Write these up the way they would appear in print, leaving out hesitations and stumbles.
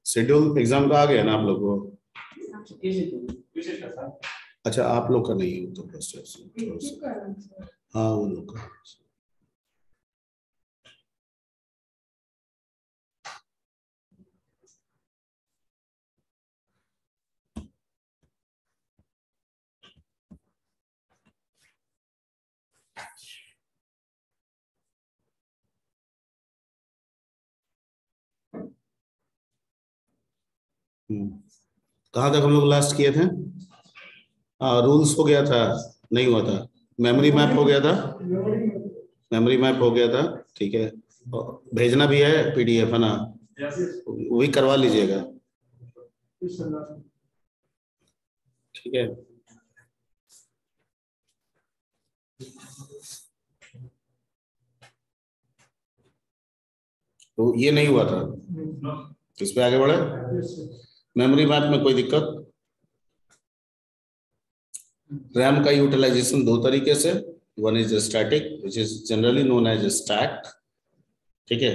Schedule exam का आ गया ना आप लोग को? अच्छा, आप लोग का नहीं है तो बस हाँ वो लोग का। कहाँ तक हम लोग लास्ट किए थे? हाँ, रूल्स हो गया था, नहीं हुआ था। मेमोरी मैप हो गया था, मेमोरी मैप हो गया था, ठीक है। और भेजना भी है पीडीएफ, है ना, वही करवा लीजिएगा, ठीक है। तो ये नहीं हुआ था, इस पे आगे बढ़े। मेमोरी मैप में कोई दिक्कत? रैम का यूटिलाइजेशन दो तरीके से, one is static which is generally known as stack, ठीक है,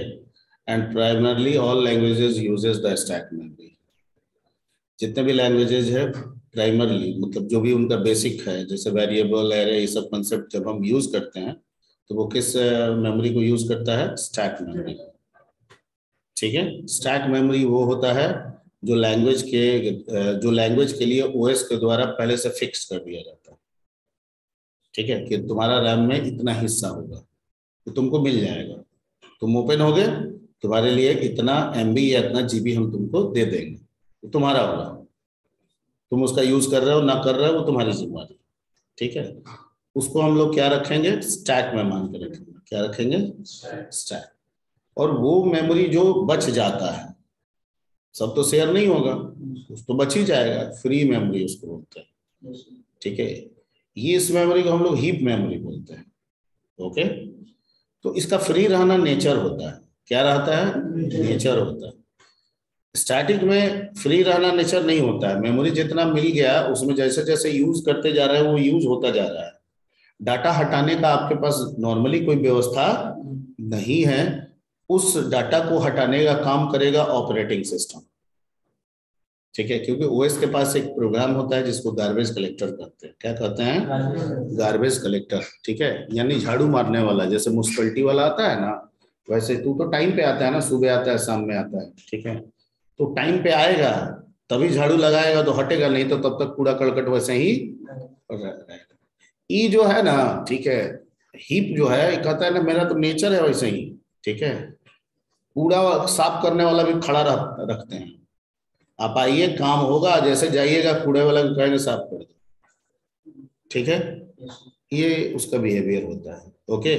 and primarily all languages uses the stack memory. जितने भी लैंग्वेजेस है प्राइमरली, मतलब जो भी उनका बेसिक है, जैसे वेरिएबल, एरे, ये सब कंसेप्ट जब हम यूज करते हैं तो वो किस मेमोरी को यूज करता है? स्टैक मेमोरी, ठीक है। स्टैक मेमोरी वो होता है जो लैंग्वेज के लिए ओएस के द्वारा पहले से फिक्स कर दिया जाता है, ठीक है, कि तुम्हारा रैम में इतना हिस्सा होगा तो तुमको मिल जाएगा, तुम ओपन हो गए, तुम्हारे लिए इतना एमबी या इतना जीबी हम तुमको दे देंगे, तो तुम्हारा होगा। तुम उसका यूज कर रहे हो ना कर रहे हो वो तुम्हारी जिम्मेदारी, ठीक है। उसको हम लोग क्या रखेंगे? स्टैक में मान के रखेंगे। क्या रखेंगे? स्टैक। और वो मेमोरी जो बच जाता है, सब तो शेयर नहीं होगा, कुछ तो बच ही जाएगा, फ्री मेमोरी उसको बोलते हैं, ठीक है। ये इस मेमोरी को हम लोग हीप मेमोरी बोलते हैं, ओके। तो इसका फ्री रहना नेचर होता है। क्या रहता है? नेचर होता है। स्टैटिक में फ्री रहना नेचर नहीं होता है। मेमोरी जितना मिल गया उसमें जैसे जैसे यूज करते जा रहे हैं वो यूज होता जा रहा है। डाटा हटाने का आपके पास नॉर्मली कोई व्यवस्था नहीं है। उस डाटा को हटाने का काम करेगा ऑपरेटिंग सिस्टम, ठीक है, क्योंकि ओएस के पास एक प्रोग्राम होता है जिसको गार्बेज कलेक्टर कहते हैं। क्या कहते हैं? गार्बेज कलेक्टर, ठीक है, यानी झाड़ू मारने वाला। जैसे म्युनिसिपैलिटी वाला आता है ना, वैसे तू तो टाइम पे आता है ना, सुबह आता है शाम में आता है, ठीक है। तो टाइम पे आएगा तभी झाड़ू लगाएगा तो हटेगा, नहीं तो तब तक कूड़ा करकट वैसे ही रहेगा। ई जो है ना, ठीक है, हीप जो है कहता है ना मेरा तो नेचर है वैसे ही, ठीक है। कूड़ा साफ करने वाला भी खड़ा रखते हैं, आप आइए काम होगा, जैसे जाइएगा कूड़े वाला को कहेंगे साफ कर दो, ठीक है। ये उसका बिहेवियर होता है, ओके।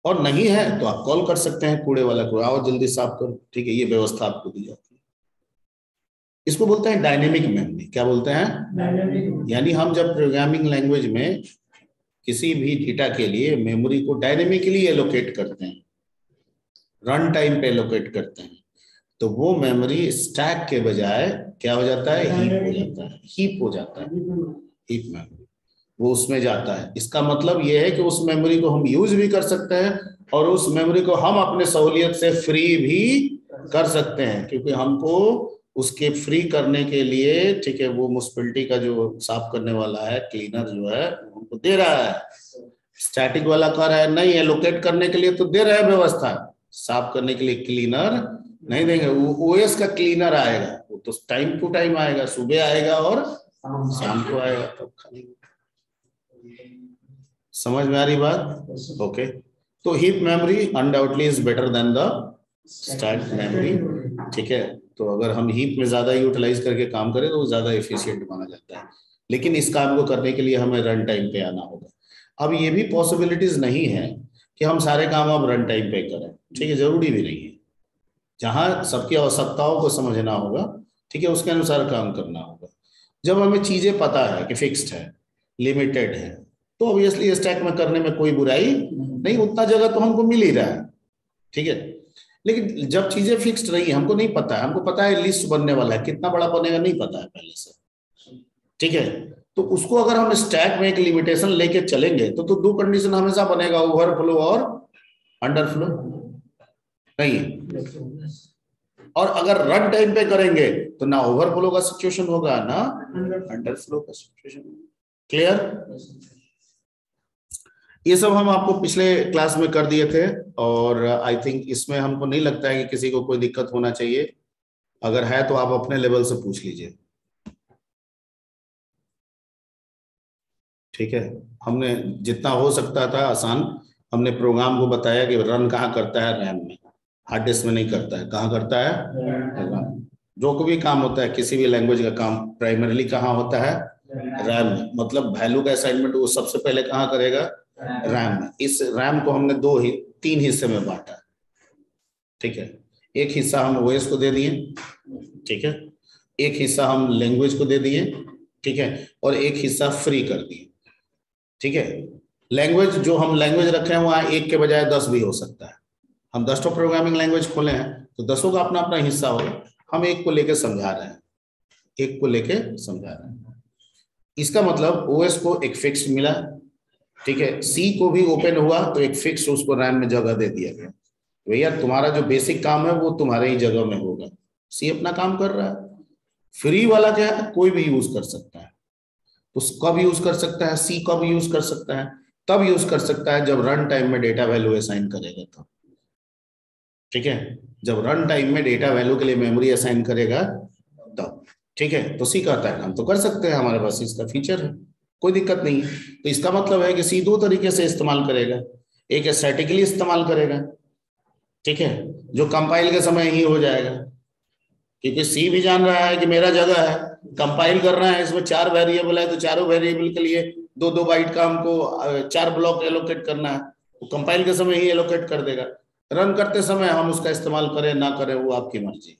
और नहीं है तो आप कॉल कर सकते हैं कूड़े वाला को, आओ जल्दी साफ करो, ठीक है। ये व्यवस्था आपको दी जाती है। इसको बोलते हैं डायनेमिक मेमोरी। क्या बोलते हैं? यानी हम जब प्रोग्रामिंग लैंग्वेज में किसी भी डेटा के लिए मेमोरी को डायनेमिकली एलोकेट करते हैं, रन टाइम पे एलोकेट करते हैं, तो वो मेमोरी स्टैक के बजाय क्या हो जाता है? हीप हो जाता है। हीप हो जाता है, हीप मेमोरी, वो उसमें जाता है। इसका मतलब ये है कि उस मेमोरी को हम यूज भी कर सकते हैं और उस मेमोरी को हम अपने सहूलियत से फ्री भी कर सकते हैं, क्योंकि हमको उसके फ्री करने के लिए, ठीक है, वो म्युनिसिपैलिटी का जो साफ करने वाला है, क्लीनर जो है, हमको दे रहा है। स्टैटिक वाला कह रहा है नहीं, एलोकेट करने के लिए तो दे रहा है व्यवस्था, साफ करने के लिए क्लीनर नहीं देंगे। वो ओएस का क्लीनर आएगा, वो तो टाइम टू टाइम आएगा, सुबह आएगा और शाम को आएगा, तब खाली। समझ में आ रही बात? ओके। तो heap memory undoubtedly is better than the stack memory, ठीक है। तो अगर हम हीप में ज्यादा यूटिलाइज करके काम करें तो वो ज्यादा एफिशिएंट माना जाता है, लेकिन इस काम को करने के लिए हमें रन टाइम पे आना होगा। अब ये भी पॉसिबिलिटीज नहीं है कि हम सारे काम अब रन टाइम पे करें, ठीक है, जरूरी भी नहीं है। जहां सबकी आवश्यकताओं को समझना होगा, ठीक है, उसके अनुसार काम करना होगा। जब हमें चीजें पता है कि फिक्स्ड है, लिमिटेड है, तो ऑब्वियसली स्टैक में करने में कोई बुराई नहीं, उतना जगह तो हमको मिल ही रहा है, ठीक है। लेकिन जब चीजें फिक्स्ड रही, हमको नहीं पता है, हमको पता है लिस्ट बनने वाला है, कितना बड़ा बनेगा नहीं पता है पहले से, ठीक है। तो उसको अगर हम स्टैक में एक लिमिटेशन लेके चलेंगे तो दो कंडीशन हमेशा बनेगा, ओवरफ्लो और अंडरफ्लो, नहीं। और अगर रन टाइम पे करेंगे तो ना ओवरफ्लो का सिचुएशन होगा ना अंडरफ्लो का सिचुएशन। क्लियर? ये सब हम आपको पिछले क्लास में कर दिए थे और आई थिंक इसमें हमको नहीं लगता है कि किसी को कोई दिक्कत होना चाहिए। अगर है तो आप अपने लेवल से पूछ लीजिए। ठीक है, हमने जितना हो सकता था आसान हमने प्रोग्राम को बताया कि रन कहाँ करता है, रैम में, हार्ड डिस्क में नहीं करता है। कहाँ करता है? रैम। जो कोई भी काम होता है किसी भी लैंग्वेज का काम प्राइमरीली कहाँ होता है? रैम में। मतलब वैल्यू का असाइनमेंट वो सबसे पहले कहाँ करेगा? रैम में। इस रैम को हमने तीन हिस्से में बांटा। ठीक है, एक हिस्सा हम ओएस को दे दिए, ठीक है, एक हिस्सा हम लैंग्वेज को दे दिए, ठीक है, और एक हिस्सा फ्री कर दिए। ठीक है, लैंग्वेज जो हम लैंग्वेज रखे हैं वहां एक के बजाय 10 भी हो सकता है। हम 10 तो प्रोग्रामिंग लैंग्वेज खोले हैं तो 10 का अपना अपना हिस्सा होगा। हम एक को लेके समझा रहे हैं, एक को लेके समझा रहे हैं। इसका मतलब ओएस को एक फिक्स मिला, ठीक है, सी को भी ओपन हुआ तो एक फिक्स उसको रैम में जगह दे दिया गया। भैया तुम्हारा जो बेसिक काम है वो तुम्हारे ही जगह में होगा, सी अपना काम कर रहा है। फ्री वाला क्या है? कोई भी यूज कर सकता है। तो कब यूज कर सकता है? सी कब यूज कर सकता है? तब यूज कर सकता है जब रन टाइम में डेटा वैल्यू असाइन करेगा तब। ठीक है, जब रन टाइम में डेटा वैल्यू के लिए मेमोरी असाइन करेगा तब। ठीक है, तो सी कहता है हम तो कर सकते हैं, हमारे पास इसका फीचर है, कोई दिक्कत नहीं है। तो इसका मतलब है कि सी दो तरीके से इस्तेमाल करेगा। एक स्टैटिकली इस्तेमाल करेगा, ठीक है, जो कंपाइल के समय ही हो जाएगा, क्योंकि सी भी जान रहा है कि मेरा जगह है, कंपाइल कर रहा है, इसमें 4 वेरिएबल है तो चारों वेरिएबल के लिए 2-2 बाइट का हमको 4 ब्लॉक एलोकेट करना है, तो कंपाइल के समय ही एलोकेट कर देगा। रन करते समय हम उसका इस्तेमाल करें ना करें वो आपकी मर्जी,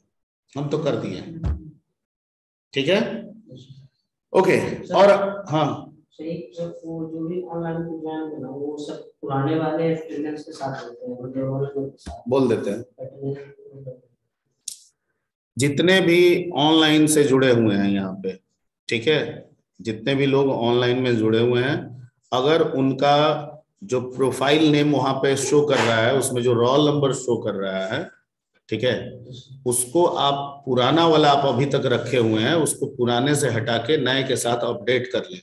हम तो कर दिए। ठीक है, ओके। और हाँ, वो जो भी ऑनलाइन प्रोग्राम है ना वो सब पुराने वाले स्टूडेंट्स के साथ होते हैं, डेवलपर्स के साथ बोल देते हैं जितने भी ऑनलाइन से जुड़े हुए हैं यहाँ पे, ठीक है, जितने भी लोग ऑनलाइन में जुड़े हुए हैं, अगर उनका जो प्रोफाइल नेम वहां पे शो कर रहा है उसमें जो रोल नंबर शो कर रहा है, ठीक है, उसको आप पुराना वाला आप अभी तक रखे हुए हैं उसको पुराने से हटा के नए के साथ अपडेट कर लें।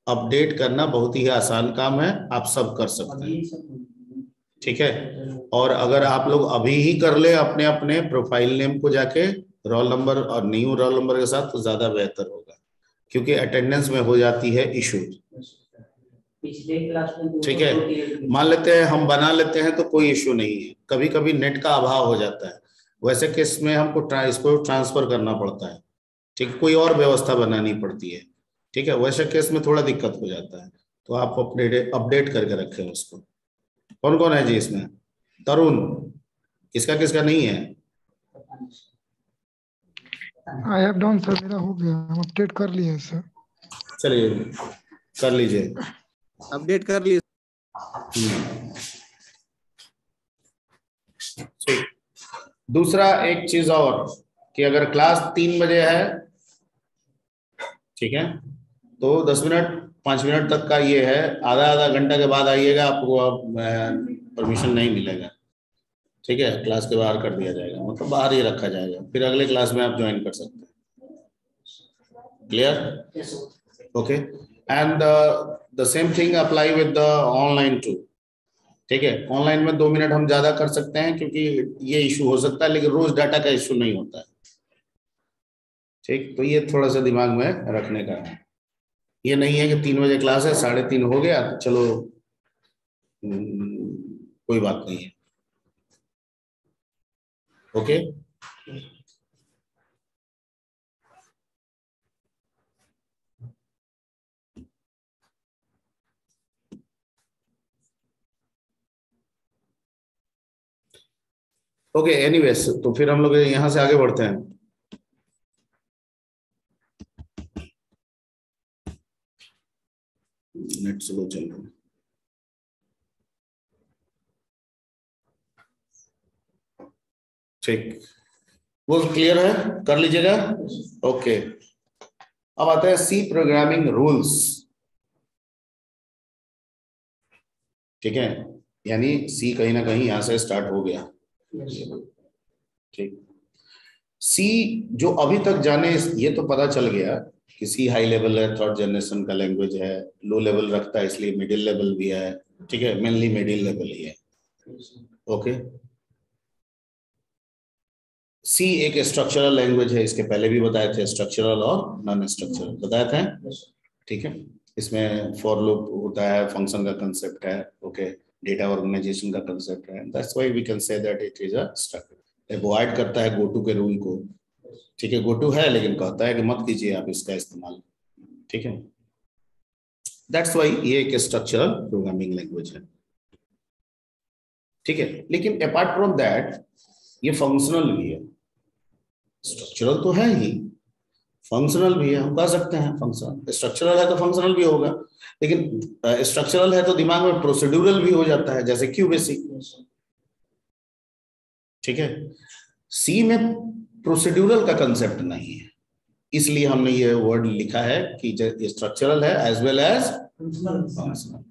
अपडेट करना बहुत ही आसान काम है, आप सब कर सकते हैं। ठीक है, और अगर आप लोग अभी ही कर ले अपने अपने प्रोफाइल नेम को जाके रोल नंबर और न्यू रोल नंबर के साथ तो ज्यादा बेहतर होगा, क्योंकि अटेंडेंस में हो जाती है इशू। पिछले क्लास में ठीक है, मान लेते हैं हम बना लेते हैं तो कोई इशू नहीं है, कभी कभी नेट का अभाव हो जाता है, वैसे केस में हमको इसको ट्रांसफर करना पड़ता है, ठीक, कोई और व्यवस्था बनानी पड़ती है। ठीक है, वैसे केस में थोड़ा दिक्कत हो जाता है, तो आप अपडेट करके रखें उसको। कौन कौन है जी इसमें? तरुण, किसका किसका नहीं है? आई हैव डन सर, मेरा हो गया, हम अपडेट कर लिए सर। चलिए कर लीजिए, अपडेट कर लिए। ठीक। दूसरा एक चीज और कि अगर क्लास 3 बजे है, ठीक है, तो 10 मिनट 5 मिनट तक का ये है, आधा आधा घंटा के बाद आइएगा, आपको अब परमिशन नहीं मिलेगा। ठीक है, क्लास के बाहर कर दिया जाएगा, मतलब बाहर ही रखा जाएगा, फिर अगले क्लास में आप ज्वाइन कर सकते हैं। Clear? Okay, and the same thing apply with the online too. ठीक है, ऑनलाइन में 2 मिनट हम ज्यादा कर सकते हैं क्योंकि ये इशू हो सकता है, लेकिन रोज डाटा का इशू नहीं होता है। ठीक, तो ये थोड़ा सा दिमाग में रखने का है। ये नहीं है कि 3 बजे क्लास है 3:30 हो गया तो चलो कोई बात नहीं है। ओके, ओके, एनीवेज तो फिर हम लोग यहां से आगे बढ़ते हैं। नेट स्लो चल रहा है। ठीक, वो क्लियर है, कर लीजिएगा। ओके, अब आते हैं सी प्रोग्रामिंग रूल्स। ठीक है, यानी सी कहीं ना कहीं यहां से स्टार्ट हो गया। ठीक, सी जो अभी तक जाने, ये तो पता चल गया कि सी हाई लेवल है, थर्ड जनरेशन का लैंग्वेज है, लो लेवल रखता है इसलिए मिडिल लेवल भी है, ठीक है, मेनली मिडिल लेवल ही है। ओके, सी एक स्ट्रक्चरल लैंग्वेज है, इसके पहले भी बताए थे, स्ट्रक्चरल और नॉन स्ट्रक्चरल बताए थे, ठीक है। इसमें फॉर लूप होता है, फंक्शन का कंसेप्ट है, ओके, डेटा ऑर्गेनाइजेशन का कंसेप्ट है, that's why we can say that it is a structure. Avoid करता है गोटू के रूल को, ठीक है, गोटू है लेकिन कहता है कि मत कीजिए आप इसका इस्तेमाल, ठीक है, दैट्स व्हाई ये एक स्ट्रक्चरल प्रोग्रामिंग लैंग्वेज है, ठीक है। लेकिन अपार्ट फ्रॉम दैट ये फंक्शनल भी है, स्ट्रक्चरल तो है ही, फंक्शनल भी है, हम कह सकते हैं फंक्शनल, स्ट्रक्चरल है तो फंक्शनल भी होगा, लेकिन स्ट्रक्चरल है तो दिमाग में प्रोसीड्यूरल भी हो जाता है, जैसे क्यू बेसिक, ठीक है। सी में प्रोसीड्यूरल का कंसेप्ट नहीं है, इसलिए हमने ये वर्ड लिखा है कि स्ट्रक्चरल है as well as functional.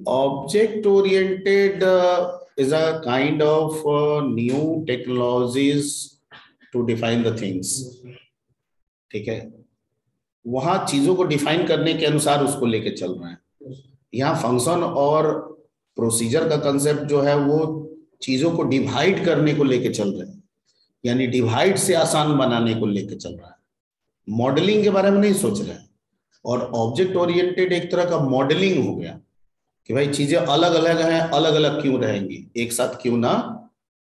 Object oriented is a kind of new technologies to define the things, ठीक है, वहां चीजों को डिफाइन करने के अनुसार उसको लेके चल रहे हैं। यहाँ फंक्शन और प्रोसीजर का कंसेप्ट जो है वो चीजों को डिवाइड करने को लेके चल रहे हैं, यानी डिवाइड से आसान बनाने को लेके चल रहा है, मॉडलिंग के बारे में नहीं सोच रहे हैं। और ऑब्जेक्ट ओरिएंटेड एक तरह का मॉडलिंग हो गया कि भाई चीजें अलग अलग हैं, अलग अलग क्यों रहेंगी, एक साथ क्यों ना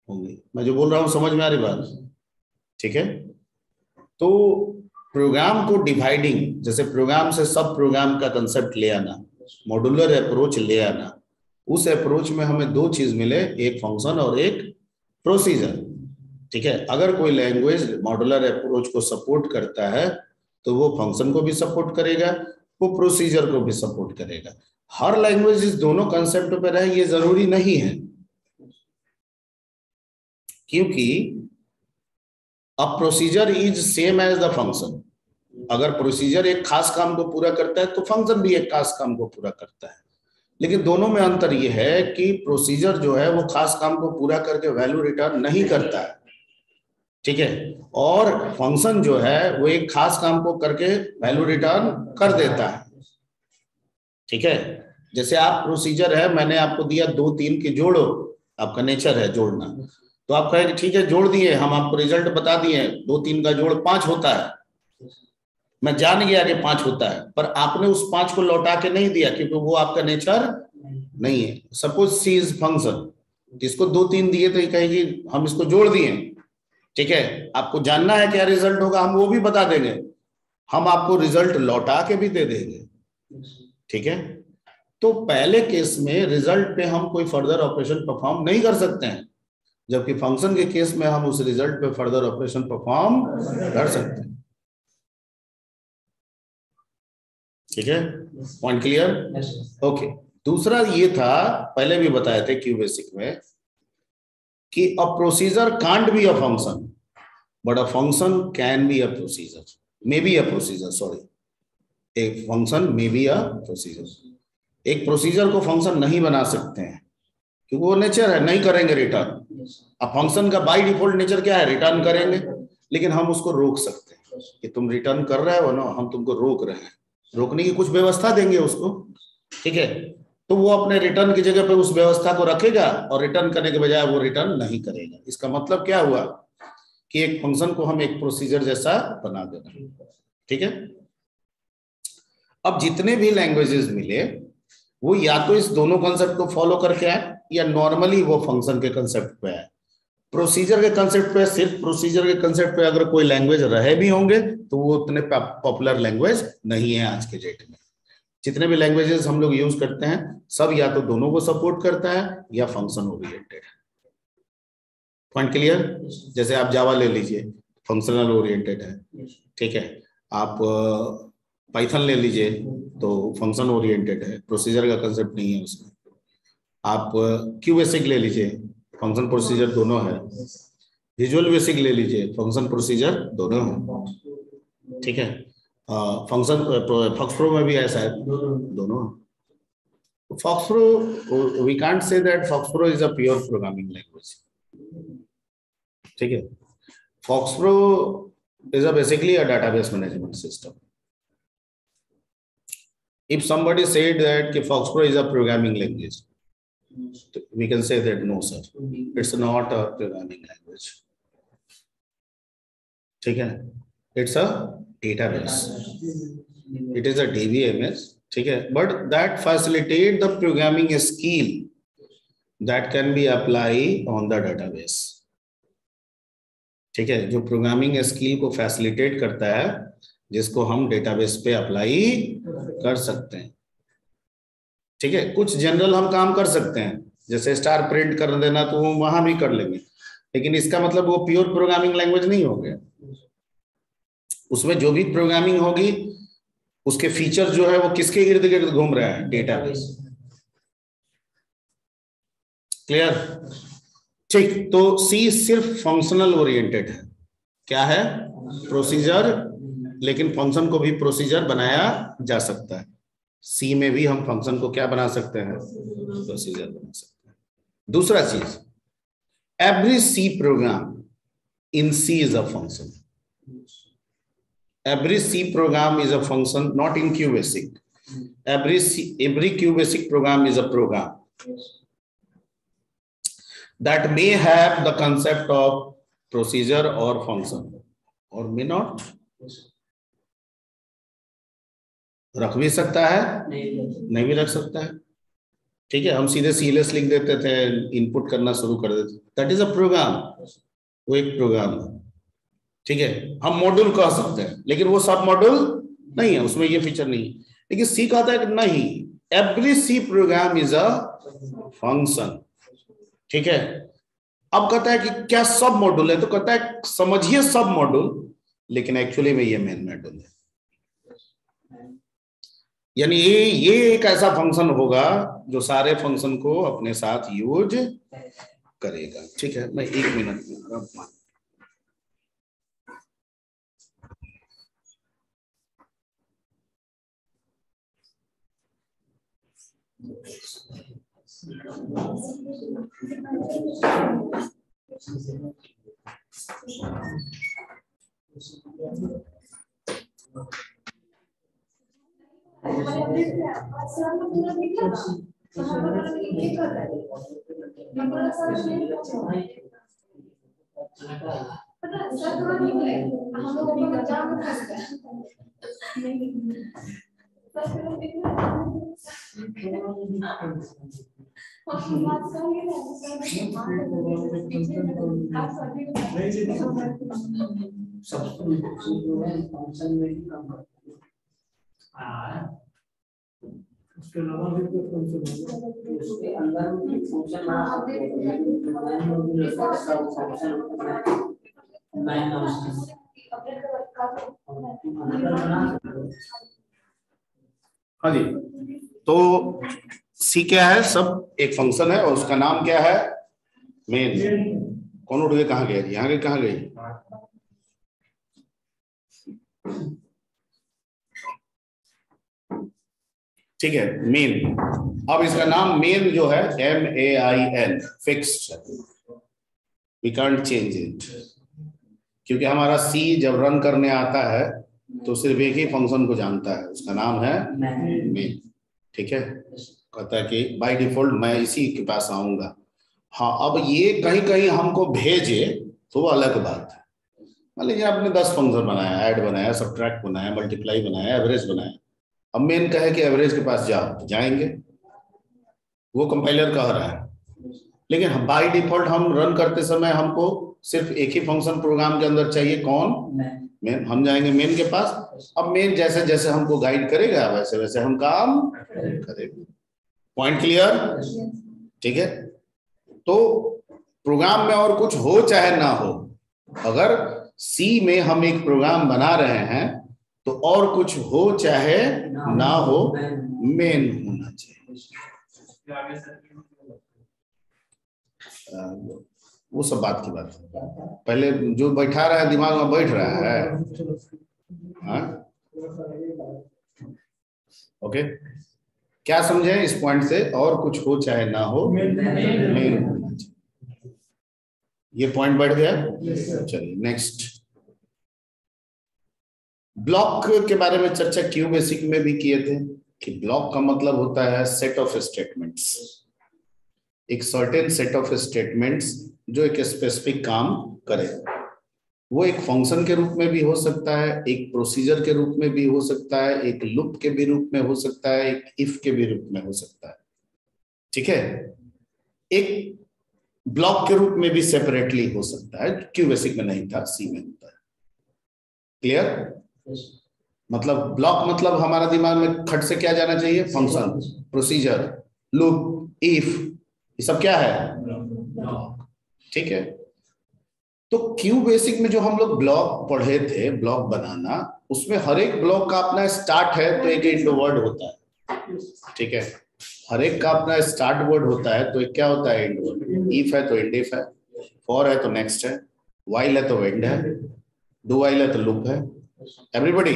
होंगी। मैं जो बोल रहा हूं समझ में आ रही बात, ठीक है। तो प्रोग्राम को डिवाइडिंग, जैसे प्रोग्राम से सब प्रोग्राम का कंसेप्ट ले आना, मॉड्यूलर अप्रोच ले आना, उस अप्रोच में हमें दो चीज मिले, एक फंक्शन और एक प्रोसीजर, ठीक है। अगर कोई लैंग्वेज मॉड्यूलर अप्रोच को सपोर्ट करता है तो वो फंक्शन को भी सपोर्ट करेगा, वो प्रोसीजर को भी सपोर्ट करेगा। हर लैंग्वेज इस दोनों कंसेप्ट पे रहे ये जरूरी नहीं है, क्योंकि a procedure is same as the function. अगर प्रोसीजर एक खास काम को पूरा करता है तो फंक्शन भी एक खास काम को पूरा करता है, लेकिन दोनों में अंतर यह है कि प्रोसीजर जो है वो खास काम को पूरा करके वैल्यू रिटर्न नहीं करता है, ठीक है, और फंक्शन जो है वो एक खास काम को करके वैल्यू रिटर्न कर देता है, ठीक है। जैसे आप प्रोसीजर है, मैंने आपको दिया 2 3 के जोड़ो, आपका नेचर है जोड़ना, तो आप कहेंगे ठीक है जोड़ दिए, हम आपको रिजल्ट बता दिए 2 3 का जोड़ 5 होता है, मैं जान गया कि 5 होता है, पर आपने उस 5 को लौटा के नहीं दिया क्योंकि वो आपका नेचर नहीं है। सपोज सी इज फंक्शन, जिसको 2 3 दिए तो ये कहेगी हम इसको जोड़ दिए, ठीक है, आपको जानना है क्या रिजल्ट होगा, हम वो भी बता देंगे, हम आपको रिजल्ट लौटा के भी दे देंगे, ठीक है। तो पहले केस में रिजल्ट पे हम कोई फर्दर ऑपरेशन परफॉर्म नहीं कर सकते हैं, जबकि फंक्शन के केस में हम उस रिजल्ट पे फर्दर ऑपरेशन परफॉर्म कर सकते हैं, ठीक है, पॉइंट क्लियर, ओके। दूसरा ये था, पहले भी बताए थे क्यू बेसिक में, कि a procedure can't be a function but a function can be a procedure, may be a procedure, sorry, एक function may be a procedure. एक प्रोसीजर को फंक्शन नहीं बना सकते हैं क्योंकि वो नेचर है, नहीं करेंगे रिटर्न। अब फंक्शन का बाय डिफॉल्ट नेचर क्या है, रिटर्न करेंगे, लेकिन हम उसको रोक सकते हैं कि तुम रिटर्न कर रहे हो ना, हम तुमको रोक रहे हैं, रोकने की कुछ व्यवस्था देंगे उसको, ठीक है, तो वो अपने रिटर्न की जगह पे उस व्यवस्था को रखेगा और रिटर्न करने के बजाय वो रिटर्न नहीं करेगा। इसका मतलब क्या हुआ कि एक फंक्शन को हम एक प्रोसीजर जैसा बना देना, ठीक है। अब जितने भी लैंग्वेजेस मिले वो या तो इस दोनों कंसेप्ट को फॉलो करके आए या नॉर्मली वो फंक्शन के कंसेप्ट पे आए। प्रोसीजर के कंसेप्ट पे, सिर्फ प्रोसीजर के कंसेप्ट पे अगर कोई लैंग्वेज रहे भी होंगे तो वो उतने पॉपुलर लैंग्वेज नहीं है आज के डेट में। जितने भी लैंग्वेजेस हम लोग यूज करते हैं सब या तो दोनों को सपोर्ट करता है या फंक्शन ओरिएंटेड है। Point clear? जैसे आप जावा ले लीजिए, फंक्शनल ओरिएंटेड है, ठीक है। आप पाइथन ले लीजिए तो फंक्शन ओरिएंटेड है, प्रोसीजर का कंसेप्ट नहीं है उसमें। आप क्यू बेसिक ले लीजिए, फंक्शन प्रोसीजर दोनों है। विजुअल बेसिक ले लीजिए, फंक्शन प्रोसीजर दोनों है, ठीक है। फंक्शन फक्स प्रो में भी ऐसा है, दोनों। Foxpro, we can't say that Foxpro is a pure programming language. ठीक है, Foxpro is basically a database management system. If somebody said that Foxpro is a programming language, we can say that no sir, it's not a programming language. ठीक है, it's a database, it is a DBMS. ठीक है, but that facilitate the programming skill that can be applied on the database. ठीक है, जो programming skill को facilitate करता है, जिसको हम डेटाबेस पे अप्लाई कर सकते हैं. ठीक है, कुछ जनरल हम काम कर सकते हैं, जैसे स्टार प्रिंट कर देना, तो वो वहां भी कर लेंगे, लेकिन इसका मतलब वो प्योर प्रोग्रामिंग लैंग्वेज नहीं हो गया. उसमें जो भी प्रोग्रामिंग होगी, उसके फीचर जो है वो किसके इर्द गिर्द घूम रहा है, डेटाबेस. क्लियर? ठीक, तो सी सिर्फ फंक्शनल ओरिएंटेड है. क्या है? प्रोसीजर, लेकिन फंक्शन को भी प्रोसीजर बनाया जा सकता है. सी में भी हम फंक्शन को क्या बना सकते हैं? प्रोसीजर बना सकते हैं. दूसरा चीज, every C program in C is a function. Every C program is a function, not in QBasic. Every QBasic program is a program that may have the concept of procedure or function, or may not. रख भी सकता है, नहीं भी रख सकता है. ठीक है, हम सीधे सीलेस लिख देते थे, इनपुट करना शुरू कर देते. दैट इज अ प्रोग्राम, वो एक प्रोग्राम है. ठीक है, हम मॉड्यूल कह सकते हैं, लेकिन वो सब मॉड्यूल नहीं है, उसमें ये फीचर नहीं. लेकिन सी कहता है कि नहीं, every C program is a function. ठीक है, अब कहता है कि क्या सब मॉड्यूल है, तो कहता है समझिए सब मॉड्यूल, लेकिन एक्चुअली में ये मेन मॉड्यूल है. यानी ये एक ऐसा फंक्शन होगा जो सारे फंक्शन को अपने साथ यूज करेगा. ठीक है, मैं 1 मिनट में उसके अलावा भी कोई फंक्शन उसके अंदर भी फंक्शन हाँ जी. तो सी क्या है? सब एक फंक्शन है और उसका नाम क्या है? मेन. कौन उठ गए? कहाँ गए? यहाँ गए? कहाँ गए? ठीक है, मेन. अब इसका नाम मेन जो है MAIN, fixed. We can't change it, क्योंकि हमारा सी जब रन करने आता है तो सिर्फ एक ही फंक्शन को जानता है, उसका नाम है मेन. ठीक है, कहता है कि बाय डिफॉल्ट मैं इसी के पास आऊंगा. हाँ, अब ये कहीं कहीं हमको भेजे तो वो अलग बात है. मान लीजिए आपने 10 फंक्शन बनाया, ऐड बनाया, सबट्रैक्ट बनाया, मल्टीप्लाई बनाया, एवरेज बनाया. अब मेन कहे कि एवरेज के पास जाओ, तो जाएंगे, वो कंपाइलर कह रहा है. लेकिन बाय डिफॉल्ट हम रन करते समय हमको सिर्फ एक ही फंक्शन प्रोग्राम के अंदर चाहिए. कौन? मेन. हम जाएंगे मेन के पास. अब मेन जैसे जैसे हमको गाइड करेगा वैसे वैसे हम काम करेंगे. Point clear? ठीक है, तो प्रोग्राम में और कुछ हो चाहे ना हो, अगर सी में हम एक प्रोग्राम बना रहे हैं तो और कुछ हो चाहे ना हो, मेन होना चाहिए. वो सब बात की बात है. पहले जो बैठा रहा है दिमाग में बैठ रहा है. हाँ, ओके. क्या समझे इस पॉइंट से? और कुछ हो चाहे ना हो, मेन होना चाहिए। ये पॉइंट बढ़ गया। चलिए नेक्स्ट, ब्लॉक के बारे में चर्चा क्यू बेसिक में भी किए थे कि ब्लॉक का मतलब होता है सेट ऑफ स्टेटमेंट्स, एक सर्टेन सेट ऑफ स्टेटमेंट्स जो एक स्पेसिफिक काम करे। वो एक फंक्शन के रूप में भी हो सकता है, एक प्रोसीजर के रूप में भी हो सकता है, एक लूप के भी रूप में हो सकता है, एक इफ के भी रूप में हो सकता है। ठीक है, एक ब्लॉक के रूप में भी सेपरेटली हो सकता है, क्यू बेसिक में नहीं था, सी में होता है। क्लियर? मतलब ब्लॉक मतलब हमारा दिमाग में खट से क्या जाना चाहिए? फंक्शन, प्रोसीजर, लूप, इफ, ये सब क्या है? ब्लॉक। ठीक है, तो क्यू बेसिक में जो हम लोग ब्लॉक पढ़े थे, ब्लॉक बनाना, उसमें हर एक ब्लॉक का अपना स्टार्ट है तो एक एंड वर्ड होता है। ठीक है, हर एक का अपना स्टार्ट वर्ड होता है तो एक क्या होता है? And word. इफ है तो एंड इफ है, फॉर है तो नेक्स्ट है, व्हाइल है तो एंड है, डू व्हाइल है तो लूप है। एवरीबॉडी?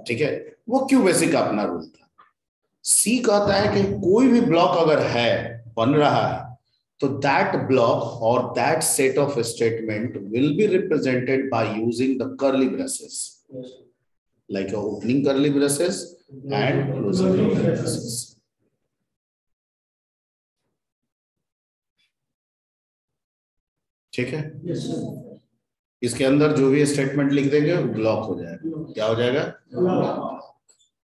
ठीक है, वो क्यू बेसिक का अपना रूल था। सी कहता है कि कोई भी ब्लॉक अगर है, बन रहा है, तो दैट ब्लॉक और that set of statement will be represented by using the curly braces, like a opening curly braces and closing curly braces. ठीक है, इसके अंदर जो भी स्टेटमेंट लिख देंगे ब्लॉक हो जाएगा। क्या हो जाएगा?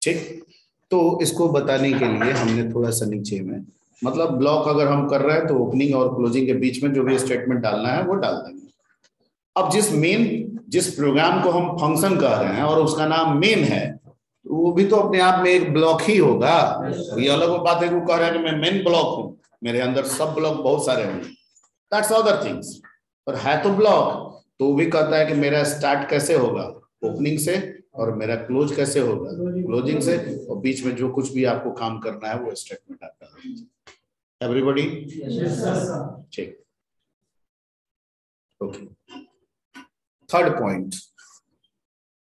ठीक, तो इसको बताने के लिए हमने थोड़ा सा नीचे में, मतलब ब्लॉक अगर हम कर रहे हैं तो ओपनिंग और क्लोजिंग के बीच में जो भी स्टेटमेंट डालना है वो डाल देंगे। अब जिस प्रोग्राम को हम फंक्शन कह रहे हैं और उसका नाम मेन है, वो भी तो अपने आप में एक ब्लॉक ही होगा। ये अलग बात है, वो कह रहा है कि मैं मेन ब्लॉक हूं, मेरे अंदर सब ब्लॉक बहुत सारे हैं, दैट्स अदर थिंग्स, पर है तो ब्लॉक। तो वो भी कहता है कि मेरा स्टार्ट कैसे होगा? ओपनिंग से, और मेरा क्लोज कैसे होगा? क्लोजिंग से, और बीच में जो कुछ भी आपको काम करना है वो स्टेटमेंट आपका। एवरीबॉडी? ठीक, okay. Third point,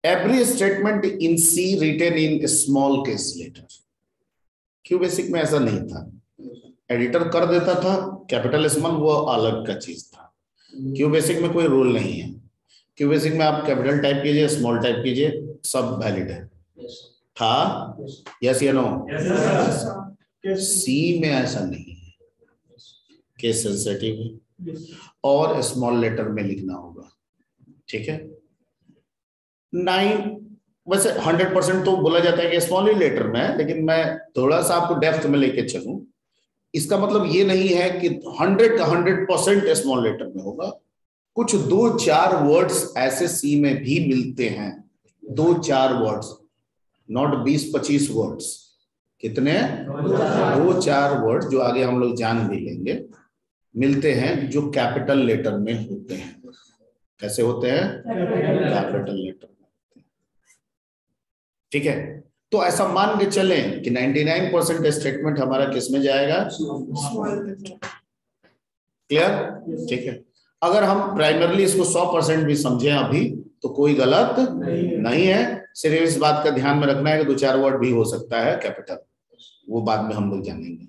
every statement in C written in small case letter. Q basic में ऐसा नहीं था, एडिटर कर देता था कैपिटल स्मॉल, वो अलग का चीज था। क्यू बेसिक में कोई रूल नहीं है। क्यू बेसिक में आप कैपिटल टाइप कीजिए, स्मॉल टाइप कीजिए, सब वैलिड है। था? यस या नो? सी में ऐसा नहीं है, केस सेंसिटिव है और स्मॉल लेटर में लिखना होगा। ठीक है, 9 वैसे 100% तो बोला जाता है कि स्मॉल ही लेटर में है, लेकिन मैं थोड़ा सा आपको डेप्थ में लेके चलूं। इसका मतलब ये नहीं है कि 100% स्मॉल लेटर में होगा। कुछ 2-4 वर्ड्स ऐसे सी में भी मिलते हैं, 2-4 वर्ड्स, नॉट 20-25 वर्ड्स। कितने? 2-4 वर्ड्स जो आगे हम लोग जान भी लेंगे, मिलते हैं जो कैपिटल लेटर में होते हैं। कैसे होते हैं? Capital letter. ठीक है, तो ऐसा मान के चलें कि 99% स्टेटमेंट हमारा किस में जाएगा? क्लियर? ठीक है, अगर हम प्राइमरली इसको 100% भी समझें अभी तो कोई गलत नहीं है। सिर्फ इस बात का ध्यान में रखना है कि 2-4 वर्ड भी हो सकता है कैपिटल, वो बाद में हम लोग जानेंगे।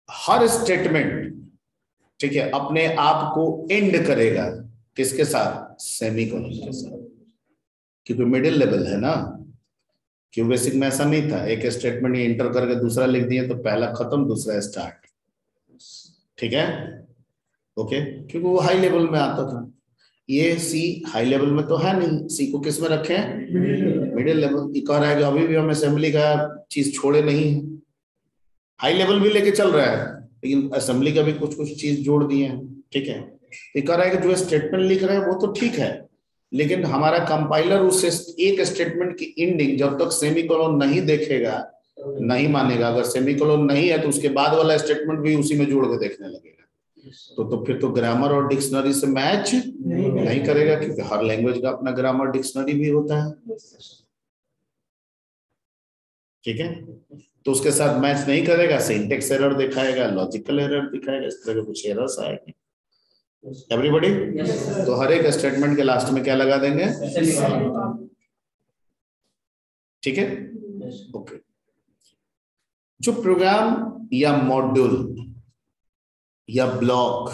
हर स्टेटमेंट, ठीक है, अपने आप को एंड करेगा किसके साथ? सेमीकोलन के साथ, क्योंकि मिडिल लेवल है ना। क्यू बेसिक में ऐसा नहीं था, एक स्टेटमेंट एंटर करके दूसरा लिख दिए तो पहला खत्म दूसरा स्टार्ट। ठीक है, ओके, क्योंकि वो हाई लेवल में आता था। ये सी हाई लेवल में तो है नहीं, सी को किस में रखें? Middle level. ये कह रहा है कि अभी भी हम असेंबली का चीज छोड़े नहीं है, हाई लेवल भी लेके चल रहा है, लेकिन असेंबली का भी कुछ कुछ चीज जोड़ दिए हैं। ठीक है, ये कह रहा है कि जो स्टेटमेंट लिख रहे हैं वो तो ठीक है, लेकिन हमारा कंपाइलर उस एक स्टेटमेंट की एंडिंग जब तक सेमीकोलन नहीं देखेगा नहीं मानेगा। अगर सेमीकोलन नहीं है तो उसके बाद वाला स्टेटमेंट भी उसी में जोड़ के देखने लगेगा। तो फिर तो ग्रामर और डिक्शनरी से मैच नहीं करेगा, क्योंकि हर लैंग्वेज का अपना ग्रामर डिक्शनरी भी होता है। ठीक है, तो उसके साथ मैच नहीं करेगा, सिंटेक्स एरर दिखाएगा, लॉजिकल एरर दिखाएगा, इस तरह के कुछ एरर्स आएंगे। एवरीबॉडी? तो हर एक स्टेटमेंट के लास्ट में क्या लगा देंगे? ठीक है, ओके। जो प्रोग्राम या मॉड्यूल या ब्लॉक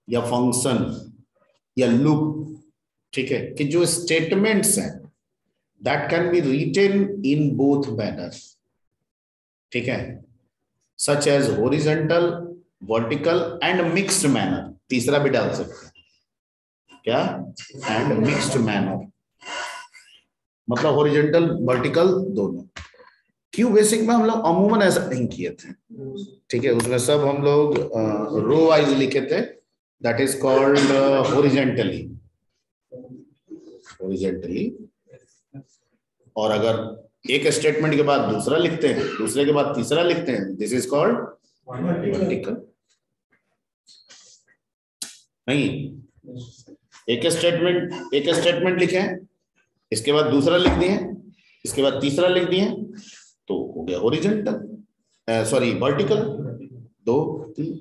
या फंक्शन या लूप, ठीक है, कि जो स्टेटमेंट्स हैं that can be written in both manner, ठीक है, such as horizontal, vertical and mixed manner. तीसरा भी डाल सकते हैं क्या, एंड मिक्स्ड मैनर, मतलब हॉरिजॉन्टल वर्टिकल दोनों। क्यू बेसिक में हम लोग अमूमन ऐसा नहीं किए थे, ठीक है, उसमें सब हम लोग रो वाइज लिखे थे, दैट इज कॉल्ड हॉरिजॉन्टली, और अगर एक स्टेटमेंट के बाद दूसरा लिखते हैं, दूसरे के बाद तीसरा लिखते हैं, दिस इज कॉल्ड वर्टिकल। नहीं, एक स्टेटमेंट लिखे हैं, इसके बाद दूसरा लिख दिए, इसके बाद तीसरा लिख दिए, तो हो गया हॉरिजॉन्टल, सॉरी वर्टिकल, 2 3,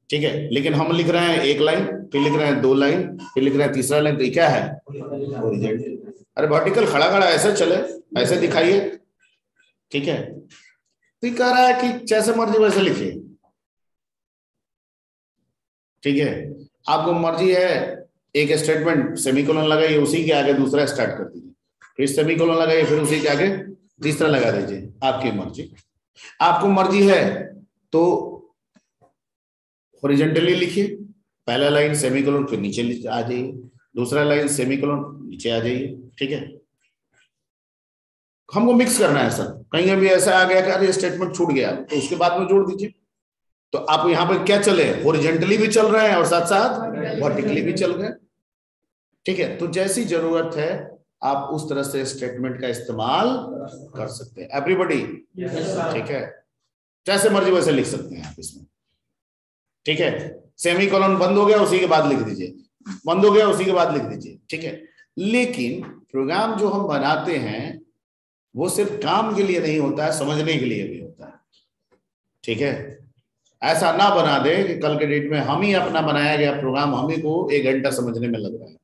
ठीक है। लेकिन हम लिख रहे हैं एक लाइन, फिर लिख रहे हैं 2 लाइन, फिर लिख रहे हैं तीसरा लाइन, तो ये क्या है, हॉरिजॉन्टल। अरे वर्टिकल खड़ा खड़ा ऐसे चले, ऐसे दिखाइए, ठीक है। तो ये कह रहा है कि जैसे मर्जी वैसे लिखिए, ठीक है। आपको मर्जी है एक स्टेटमेंट सेमीकोलन लगाइए, उसी के आगे दूसरा स्टार्ट कर दीजिए, फिर सेमीकोलन लगाइए, फिर उसी के आगे तीसरा लगा दीजिए, आपकी मर्जी। आपको मर्जी है तो हॉरिजॉन्टली लिखिए, पहला लाइन सेमीकोलन, फिर नीचे आ जाइए, दूसरा लाइन सेमीकोलन, नीचे आ जाइए, ठीक है। हमको मिक्स करना है सर, कहीं भी ऐसा आ गया कि अरे स्टेटमेंट छूट गया, तो उसके बाद में जोड़ दीजिए। तो आप यहाँ पर क्या चले, हॉरिजॉन्टली भी चल रहे हैं और साथ साथ वर्टिकली भी चल गए, ठीक है। तो जैसी जरूरत है आप उस तरह से स्टेटमेंट का इस्तेमाल कर सकते हैं, एवरीबॉडी, ठीक है। जैसे मर्जी वैसे लिख सकते हैं आप इसमें, ठीक है। सेमीकोलन बंद हो गया, उसी के बाद लिख दीजिए, बंद हो गया, उसी के बाद लिख दीजिए, ठीक है। लेकिन प्रोग्राम जो हम बनाते हैं वो सिर्फ काम के लिए नहीं होता है, समझने के लिए भी होता है, ठीक है। ऐसा ना बना दे कि कल के डेट में हम ही अपना बनाया गया प्रोग्राम हम ही को 1 घंटा समझने में लग रहा है,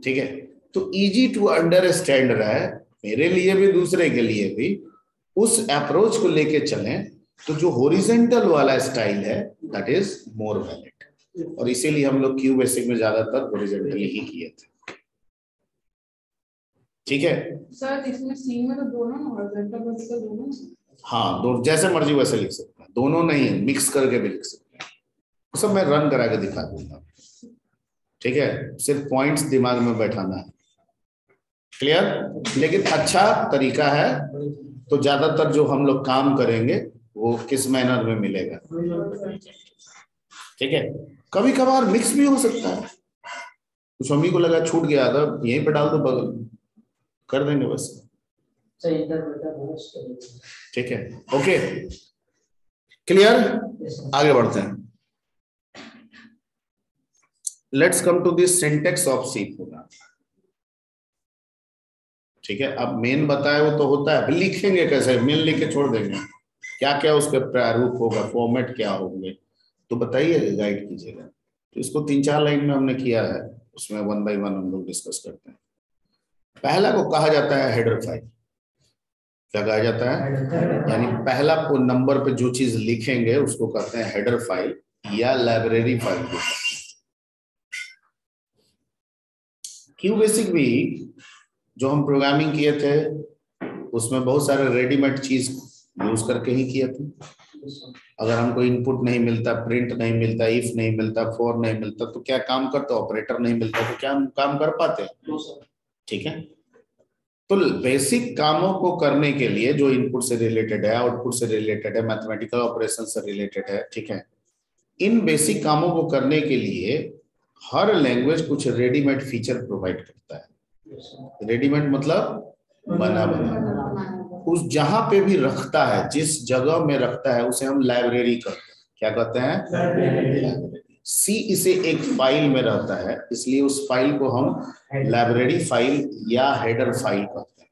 ठीक है। तो इजी टू अंडरस्टैंड रहे, मेरे लिए भी दूसरे के लिए भी, उस अप्रोच को लेके चलें, तो जो हॉरिजॉन्टल वाला स्टाइल है दैट इज मोर वैलिड, और इसीलिए हम लोग क्यू बेसिक में ज्यादातर हॉरिजॉन्टली ही किए थे, ठीक है सर। इसमें सी में तो दोनों हॉरिजॉन्टल वर्टिकल दोनों, हाँ, दो जैसे मर्जी वैसे लिख सकते हैं, दोनों नहीं, मिक्स करके भी लिख सकते हैं, सब मैं रन करा के दिखा दूंगा, ठीक है। सिर्फ पॉइंट्स दिमाग में बैठाना है, क्लियर। लेकिन अच्छा तरीका है, तो ज्यादातर जो हम लोग काम करेंगे वो किस मैनर में मिलेगा, ठीक है। कभी कभार मिक्स भी हो सकता है, कुछ मम्मी को लगा छूट गया था, यहीं पे डाल दो, बगल कर देंगे बस, ठीक है, ओके, क्लियर। आगे बढ़ते हैं, let's come to this syntax of C program, ठीक है। अब मेन बताया वो तो होता है, लिखेंगे कैसे, मेन लिख के छोड़ देंगे, क्या क्या उसके प्रारूप होगा, फॉर्मेट क्या होंगे, तो बताइए, गाइड कीजिएगा। तो इसको 3-4 लाइन में हमने किया है, उसमें 1 बाय 1 हम लोग डिस्कस करते हैं। पहला को कहा जाता है हेडर फाइल, क्या कहा जाता है, यानी पहला को नंबर पे जो चीज लिखेंगे उसको कहते हैं हेडर फाइल या लाइब्रेरी फाइल। क्यू बेसिक भी जो हम प्रोग्रामिंग किए थे उसमें बहुत सारे रेडीमेड चीज यूज करके ही किए थे। अगर हमको इनपुट नहीं मिलता, प्रिंट नहीं मिलता, इफ नहीं मिलता, फॉर नहीं मिलता, तो क्या काम करते, ऑपरेटर नहीं मिलता, तो क्या हम काम कर पाते, ठीक है। तो बेसिक कामों को करने के लिए जो इनपुट से रिलेटेड है, आउटपुट से रिलेटेड है, मैथमेटिकल ऑपरेशन से रिलेटेड है, ठीक है, इन बेसिक कामों को करने के लिए हर लैंग्वेज कुछ रेडीमेड फीचर प्रोवाइड करता है। रेडीमेड मतलब बना बना, उस जहां पे भी रखता है, जिस जगह में रखता है उसे हम लाइब्रेरी कहते हैं। क्या कहते हैं, लाइब्रेरी। सी इसे एक फाइल में रहता है, इसलिए उस फाइल को हम लाइब्रेरी फाइल या हेडर फाइल कहते हैं।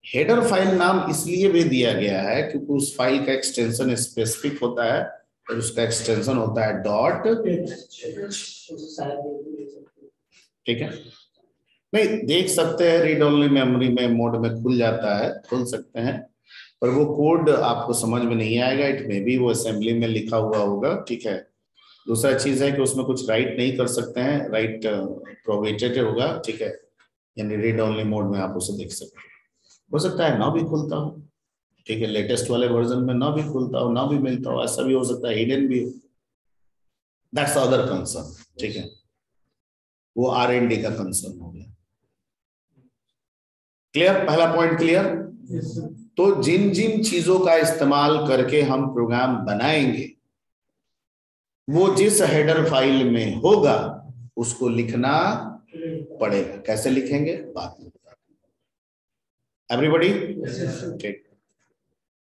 हेडर फाइल नाम इसलिए भी दिया गया है क्योंकि उस फाइल का एक्सटेंशन स्पेसिफिक होता है, और उसका एक्सटेंशन होता है डॉट, ठीक है। नहीं देख सकते हैं, रीड ओनली मेमोरी में मोड में खुल जाता है, खुल सकते हैं, पर वो कोड आपको समझ में नहीं आएगा। इट मे बी वो असेंबली में लिखा हुआ होगा, ठीक है। दूसरा चीज है कि उसमें कुछ राइट नहीं कर सकते हैं, राइट प्रोहिबिटेड होगा, ठीक है, यानी रीड ओनली मोड में आप उसे देख सकते हैं। हो सकता है ना भी खुलता हो, ठीक है, लेटेस्ट वाले वर्जन में ना भी खुलता हो, ना भी मिलता हो, ऐसा भी हो सकता है, हिडन भी हो, दैट्स अदर कंसर्न, ठीक है, वो R&D का कंसर्न हो गया। क्लियर, पहला पॉइंट क्लियर। तो जिन जिन चीजों का इस्तेमाल करके हम प्रोग्राम बनाएंगे वो जिस हेडर फाइल में होगा उसको लिखना पड़ेगा। कैसे लिखेंगे बाद में बताते हैं। एवरीबॉडी ठीक।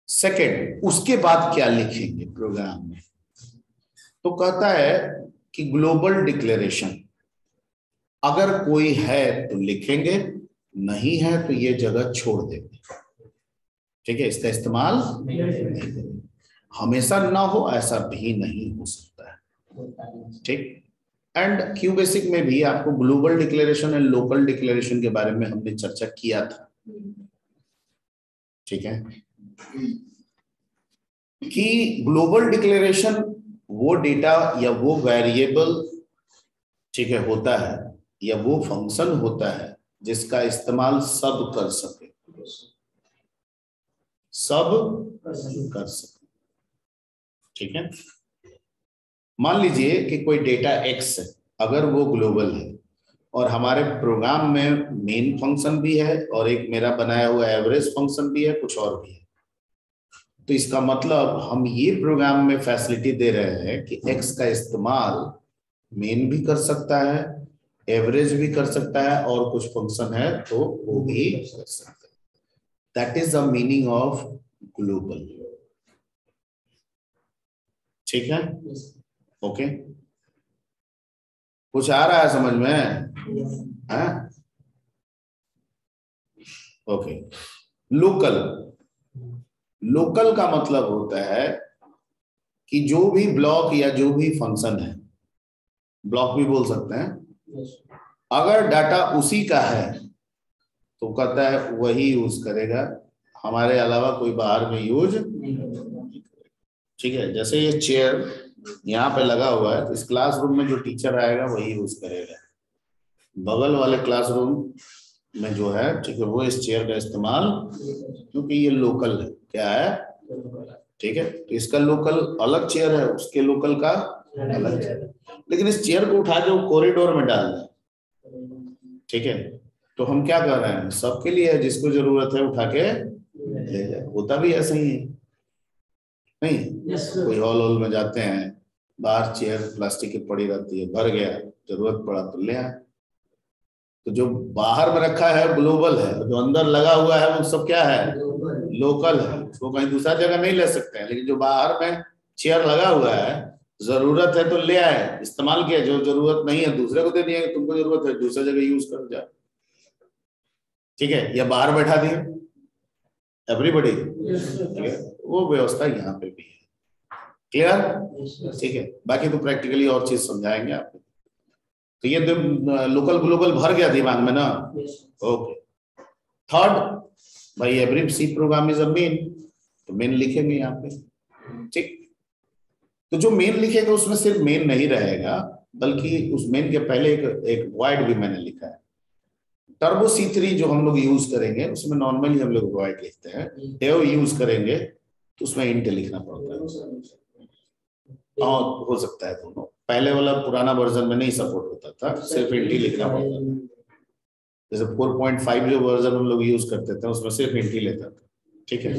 सेकेंड, उसके बाद क्या लिखेंगे प्रोग्राम में, तो कहता है कि ग्लोबल डिक्लेरेशन अगर कोई है तो लिखेंगे, नहीं है तो ये जगह छोड़ देंगे, ठीक है, इसका इस्तेमाल नहीं करेंगे। हमेशा ना हो ऐसा भी नहीं हो सकता है, ठीक। एंड क्यू बेसिक में भी आपको global declaration and local declaration के बारे में हमने चर्चा किया था, ठीक है, कि ग्लोबल डिक्लेरेशन वो डेटा या वो वेरिएबल, ठीक है, होता है या वो फंक्शन होता है जिसका इस्तेमाल सब कर सके, सब कर सके, ठीक है। मान लीजिए कि कोई डेटा एक्स है, अगर वो ग्लोबल है और हमारे प्रोग्राम में मेन फंक्शन भी है और एक मेरा बनाया हुआ एवरेज फंक्शन भी है, कुछ और भी है, तो इसका मतलब हम ये प्रोग्राम में फैसिलिटी दे रहे हैं कि एक्स का इस्तेमाल मेन भी कर सकता है, एवरेज भी कर सकता है, और कुछ फंक्शन है तो वो भी कर सकता है। That is the meaning of global, ठीक है, ओके। कुछ आ रहा है समझ में, है? ओके। लोकल, लोकल का मतलब होता है कि जो भी ब्लॉक या जो भी फंक्शन है, ब्लॉक भी बोल सकते हैं, अगर डाटा उसी का है तो कहता है वही यूज करेगा, हमारे अलावा कोई बाहर में यूज नहीं करेगा, ठीक है। जैसे ये चेयर यहाँ पे लगा हुआ है, तो इस क्लासरूम में जो टीचर आएगा वही यूज करेगा, बगल वाले क्लासरूम में जो है, ठीक है, वो इस चेयर का इस्तेमाल, क्योंकि ये लोकल है, क्या है, ठीक है, तो इसका लोकल अलग चेयर है, उसके लोकल का अलग चेयर है, लेकिन इस चेयर को उठा के वो कॉरिडोर में डाल दें, ठीक है, तो हम क्या कर रहे हैं, सबके लिए है, जिसको जरूरत है उठा के ले जाए। होता भी ऐसा ही है, नहीं, कोई हॉल में जाते हैं, बाहर चेयर प्लास्टिक की पड़ी रहती है, भर गया, जरूरत पड़ा तो ले आए। तो जो बाहर में रखा है ग्लोबल है, जो अंदर लगा हुआ है वो सब क्या है, लोकल है, उसको कहीं दूसरा जगह नहीं ले सकते हैं। लेकिन जो बाहर में चेयर लगा हुआ है, जरूरत है तो ले आए, इस्तेमाल किया, जो जरूरत नहीं है दूसरे को दे दिया, तुमको जरूरत है दूसरी जगह यूज कर जाए, ठीक है, या बाहर बैठा दिए, एवरीबॉडी, ठीक है, वो व्यवस्था यहाँ पे भी है। क्लियर, ठीक है। बाकी तो प्रैक्टिकली और चीज समझाएंगे आपको। तो ये लोकल ग्लोबल भर गया दिमाग में ना, ओके। थर्ड, भाई every C program is a main, तो मेन लिखेंगे यहाँ पे, ठीक। तो जो मेन लिखेगा उसमें सिर्फ मेन नहीं रहेगा, बल्कि उस मेन के पहले एक वॉइड भी मैंने लिखा है। टर्बो C3 जो हम लोग यूज करेंगे उसमें नॉर्मली हम लोग वॉइड लिखते हैं, डेव यूज करेंगे तो उसमें इंट लिखना पड़ता है। और हो सकता है दोनों, पहले वाला पुराना वर्जन में नहीं सपोर्ट होता था, सिर्फ इंट लिखना पड़ता था। जैसे 4.5 जो वर्जन हम लोग यूज करते थे उसमें सिर्फ इंट लेता था, ठीक है।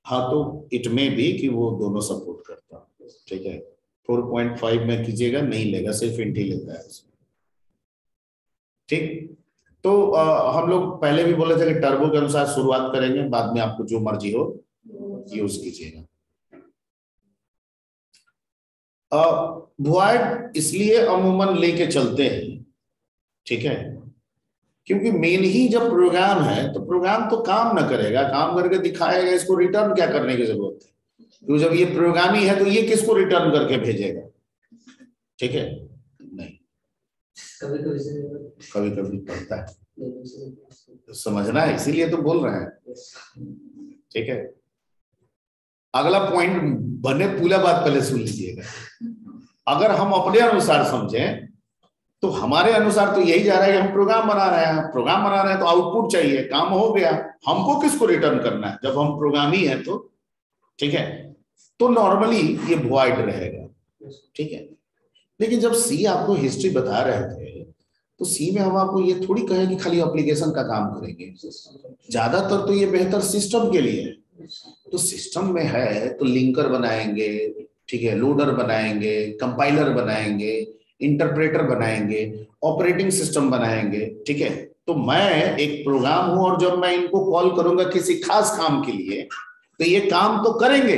हाँ, तो इट में भी कि वो दोनों सपोर्ट करता, ठीक है। 4.5 में कीजिएगा नहीं लेगा, सिर्फ इंट लेता है, ठीक। तो हम लोग पहले भी बोले थे कि टर्बो के अनुसार शुरुआत करेंगे, बाद में आपको जो मर्जी हो यूज कीजिएगा। वॉइड इसलिए अमूमन लेके चलते हैं, ठीक है, क्योंकि मेन ही जब प्रोग्राम है तो प्रोग्राम तो काम ना करेगा, काम करके दिखाएगा, इसको रिटर्न क्या करने की जरूरत है, तो जब ये प्रोग्राम ही है तो ये किसको रिटर्न करके भेजेगा, ठीक है, नहीं। कभी कभी से कभी कभी पढ़ता है, तो समझना है, इसीलिए तो बोल रहे हैं। ठीक है, अगला पॉइंट बने पूरा बात पहले सुन लीजिएगा। अगर हम अपने अनुसार समझें तो हमारे अनुसार तो यही जा रहा है कि हम प्रोग्राम बना रहे हैं, प्रोग्राम बना रहे हैं तो आउटपुट चाहिए, काम हो गया, हमको किसको रिटर्न करना है जब हम प्रोग्राम ही है तो। ठीक है, तो नॉर्मली ये वॉइड रहेगा। ठीक है, लेकिन जब सी आपको हिस्ट्री बता रहे थे तो सी में हम आपको ये थोड़ी कहे कि खाली एप्लीकेशन का काम करेंगे, ज्यादातर तो ये बेहतर सिस्टम के लिए है। तो सिस्टम में है तो लिंकर बनाएंगे, ठीक है, लोडर बनाएंगे, कंपाइलर बनाएंगे, इंटरप्रेटर बनाएंगे, ऑपरेटिंग सिस्टम बनाएंगे। ठीक है, तो मैं एक प्रोग्राम हूं और जब मैं इनको कॉल करूंगा किसी खास काम के लिए तो ये काम तो करेंगे,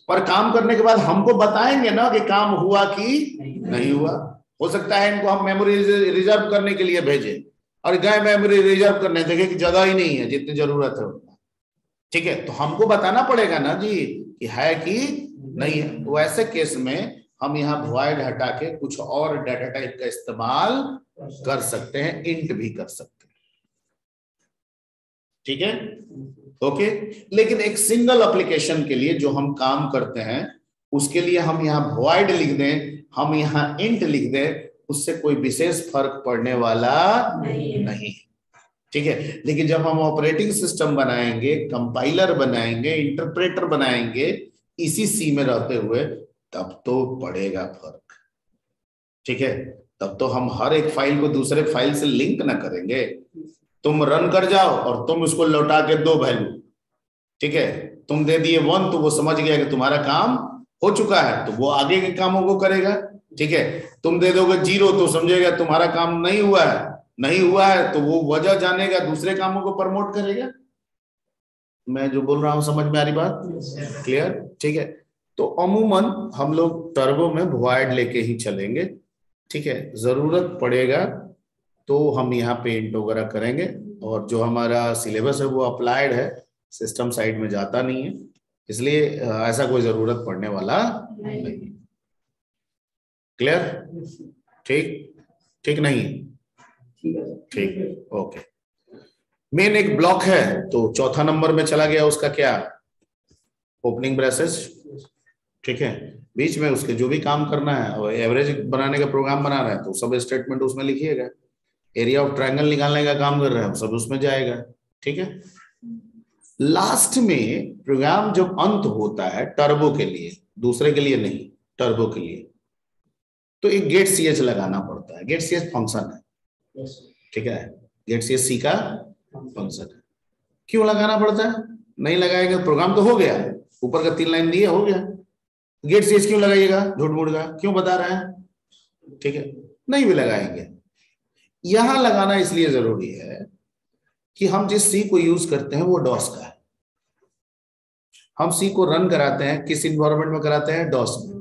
पर काम करने के बाद हमको बताएंगे ना कि काम हुआ कि नहीं हुआ। हो सकता है इनको हम मेमोरी रिजर्व करने के लिए भेजें और गए मेमोरी रिजर्व करने, देखे कि जगह ही नहीं है जितनी जरूरत है उतना। ठीक है, तो हमको बताना पड़ेगा ना जी कि है कि नहीं है। तो ऐसे केस में हम यहाँ वॉइड हटा के कुछ और डाटा टाइप का इस्तेमाल कर सकते हैं, इंट भी कर सकते हैं। ठीक है, ओके। लेकिन एक सिंगल एप्लीकेशन के लिए जो हम काम करते हैं उसके लिए हम यहाँ वॉइड लिख दें, हम यहाँ इंट लिख दें, उससे कोई विशेष फर्क पड़ने वाला नहीं। ठीक है, लेकिन जब हम ऑपरेटिंग सिस्टम बनाएंगे, कंपाइलर बनाएंगे, इंटरप्रेटर बनाएंगे इसी सी में रहते हुए, तब तो पड़ेगा फर्क। ठीक है, तब तो हम हर एक फाइल को दूसरे फाइल से लिंक ना करेंगे। तुम रन कर जाओ और तुम उसको लौटा के दो वैल्यू, ठीक है, तुम दे दिए 1 तो वो समझ गया कि तुम्हारा काम हो चुका है तो वो आगे के कामों को करेगा। ठीक है, तुम दे दोगे 0 तो समझेगा तुम्हारा काम नहीं हुआ है, नहीं हुआ है तो वो वजह जानेगा, दूसरे कामों को प्रमोट करेगा। मैं जो बोल रहा हूं समझ में आ रही बात? क्लियर? ठीक है, तो अमूमन हम लोग टर्बो में वॉइड लेके ही चलेंगे। ठीक है, जरूरत पड़ेगा तो हम यहाँ पे इंट वगैरह करेंगे, और जो हमारा सिलेबस है वो अप्लाइड है, सिस्टम साइड में जाता नहीं है, इसलिए ऐसा कोई जरूरत पड़ने वाला नहीं। क्लियर? ठीक? ठीक नहीं? ठीक, ओके। मेन एक ब्लॉक है तो चौथा नंबर में चला गया, उसका क्या? Opening braces. ठीक है, बीच में उसके जो भी काम करना है, और एवरेज बनाने का प्रोग्राम बना रहा है तो सब स्टेटमेंट उसमें लिखिएगा। एरिया ऑफ ट्रायंगल निकालने का काम कर रहा है सब उसमें जाएगा। ठीक है, लास्ट में प्रोग्राम जब अंत होता है टर्बो के लिए, दूसरे के लिए नहीं, टर्बो के लिए, तो एक गेट ch लगाना पड़ता है। गेट ch फंक्शन है। ठीक है, गेट ch सी का फंक्शन है। क्यों लगाना पड़ता है? नहीं लगाएगा प्रोग्राम तो हो गया, ऊपर का 3 लाइन दिए हो गया, गेट ch क्यों लगाइएगा? झूठ मूठ का क्यों बता रहे हैं? ठीक है, नहीं भी लगाएंगे। यहां लगाना इसलिए जरूरी है कि हम जिस सी को यूज करते हैं वो डॉस का है। हम सी को रन कराते हैं किस इन्वायरमेंट में कराते हैं? डॉस में।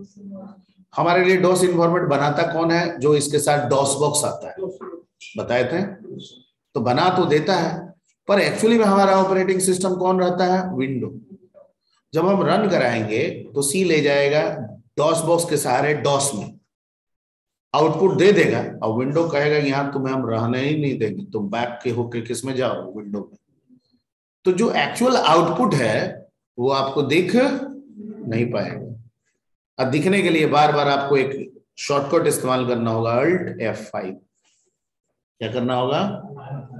हमारे लिए डॉस इन्वायरमेंट बनाता कौन है? जो इसके साथ डॉस बॉक्स आता है, बताए थे। तो बना तो देता है, पर एक्चुअली में हमारा ऑपरेटिंग सिस्टम कौन रहता है? विंडो। जब हम रन कराएंगे तो सी ले जाएगा डॉस बॉक्स के सहारे डॉस में, आउटपुट दे देगा, और विंडो कहेगा यहाँ तुम्हें हम रहने ही नहीं देंगे, तुम बैक के होके किस में जाओ? विंडो में। तो जो एक्चुअल आउटपुट है वो आपको दिख नहीं पाएगा, और दिखने के लिए बार बार आपको एक शॉर्टकट इस्तेमाल करना होगा, Alt F5। क्या करना होगा?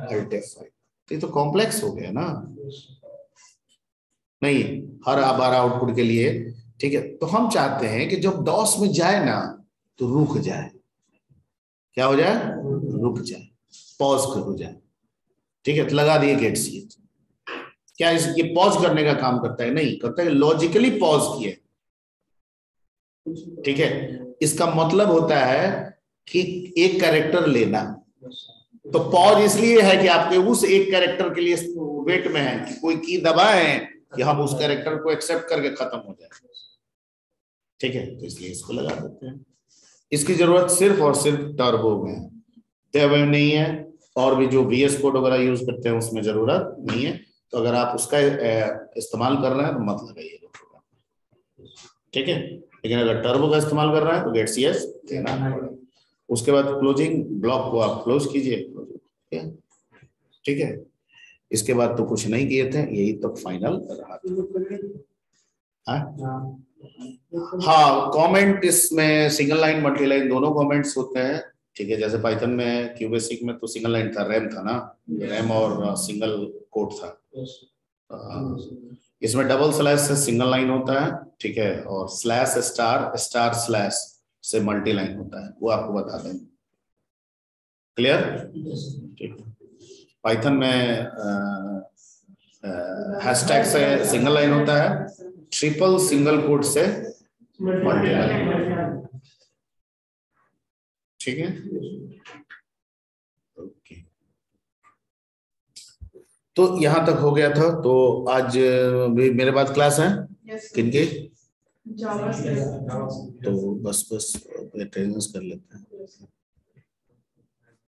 Alt F5। तो ये तो कॉम्प्लेक्स हो गया ना, नहीं हर बार आउटपुट के लिए। ठीक है, तो हम चाहते हैं कि जब डॉस में जाए ना तो रुक जाए। क्या हो जाए? रुक जाए, पॉज हो जाए। ठीक है, तो लगा दिए गेट ch। क्या ये पॉज करने का काम करता है? नहीं करता है, लॉजिकली पॉज किए। ठीक है, इसका मतलब होता है कि एक कैरेक्टर लेना, तो पॉज इसलिए है कि आपके उस एक कैरेक्टर के लिए वेट में है कि कोई की दबाए कि हम उस कैरेक्टर को एक्सेप्ट करके खत्म हो जाए। ठीक है, तो इसलिए इसको लगा देते हैं। इसकी जरूरत सिर्फ और सिर्फ टर्बो में है, टैब में नहीं है, और भी जो VS कोड वगैरह यूज करते हैं उसमें जरूरत नहीं है। तो अगर आप उसका इस्तेमाल कर रहे हैं तो मत लगाइएगा प्रोग्राम। ठीक है, लेकिन अगर टर्बो का इस्तेमाल कर रहे हैं तो गेट ch देना पड़ेगा। उसके बाद क्लोजिंग ब्लॉक को आप क्लोज कीजिए, ठीक है। इसके बाद तो कुछ नहीं किए थे, यही तो फाइनल रहा था। हाँ, कमेंट इसमें सिंगल लाइन मल्टी लाइन दोनों कमेंट्स होते हैं, ठीक है। जैसे पाइथन में क्यूबेसिक में तो सिंगल लाइन था, रैम था ना, रैम और सिंगल कोट था। इसमें डबल स्लैश से सिंगल लाइन होता है, ठीक है, और स्लैश स्टार स्टार स्लैश से मल्टी लाइन होता है, वो आपको बता देंगे। क्लियर? ठीक है। पाइथन में हैशटैग से सिंगल लाइन होता है, ट्रिपल सिंगल कोट से मल्टी लाइन, ठीक है। ओके, तो यहां तक हो गया था। तो आज भी मेरे बाद क्लास है किनकी? जावा से तो बस अटेंडेंस कर लेते हैं।